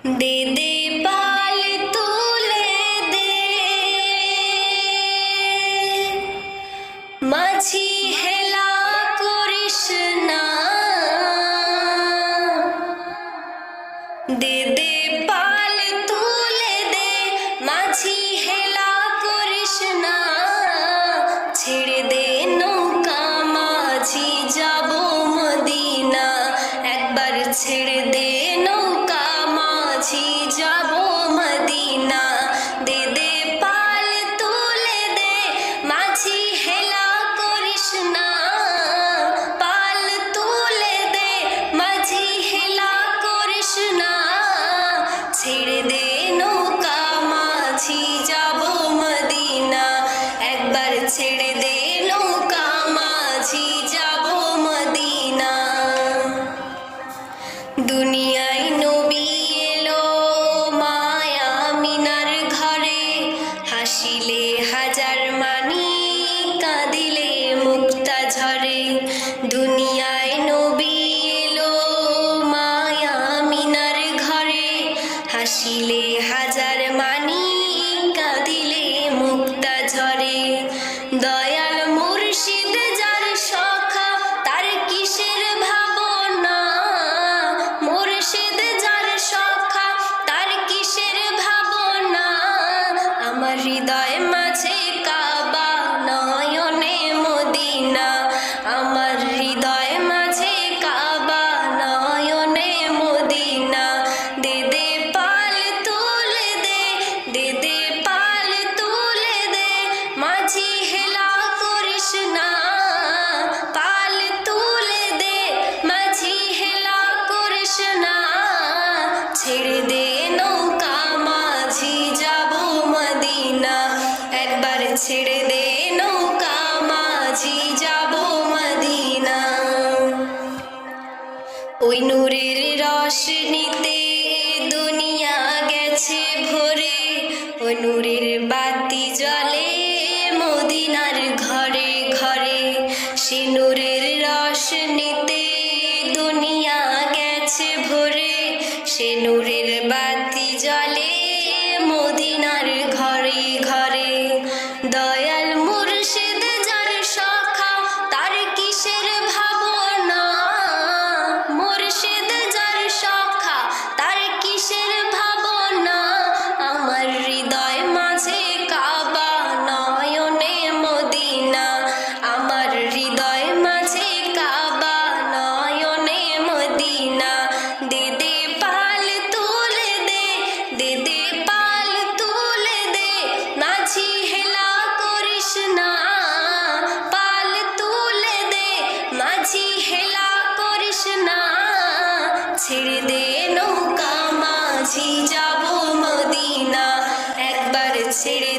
दे दे पाल तुले दे माझी हेला करिस ना दे दे पाल तुले दे माझी हेला करिस ना छेड़े दे नौका माझी जाबो मदीना एक बार छेड़े दे नौका माझी जाबो मदीना दे दे पाल तुले दे माझी हेला करिस ना पाल तुले दे माझी हेला करिस ना छेड़े दे नौका माझी जाबो मदीना एक बार छेड़े दे नौका माझी जाबो मदीना दुनियाय नबी एलो माया मिनार घरे हासिले हाजार मानी काँदिले मुक्ता झरे दुनियाय नबी एलो माया मिनार घरे हासिले हाजार मानी काँदिले मुक्ता झरे दयाल मुर्शिद जार सखा तार किसेर भावना मुर्शिद जार सखा तार किसेर भावना आमार हृदय माझे काबा नयने मदीना आमार हृदय माझे काबा नयने मदीना दे दे पाल तुले दे पाल तुले दे माझी हेला करिस ना पाल तुले दे माझी हेला करिस ना छेड़े दे नौका माझी जाबो मदीना एक बार छेड़े दे नौका माझी जाबो मदीना ओई नूरेर रौशनीते दुनिया गेছে ভরে ওই নূরের বাতি জ্বলে মদিনার ঘরে ঘরে সে নূরের রৌশনীতে দুনিয়া গেছে ভরে সে নূরের বাতি জ্বলে মদিনার ঘরে ঘরে দয়াল মুর্শিদ যার সখা তার কিসের ভাবনা মুর্শিদ যার সখা তার কিসের ভাবনা আমার হৃদয় মাঝে কাবা নয়নে মদিনা আমার হৃদয় মাঝে কাবা নয়নে মদিনা দে দে পাল তুলে দে দে পাল তুলে দে মাঝি হেলা করিস না পাল তুলে দে মাঝি হেলা করিস না ছেড়ে দে নৌকা মাঝি যাবো মদিনা একবার ছেড়ে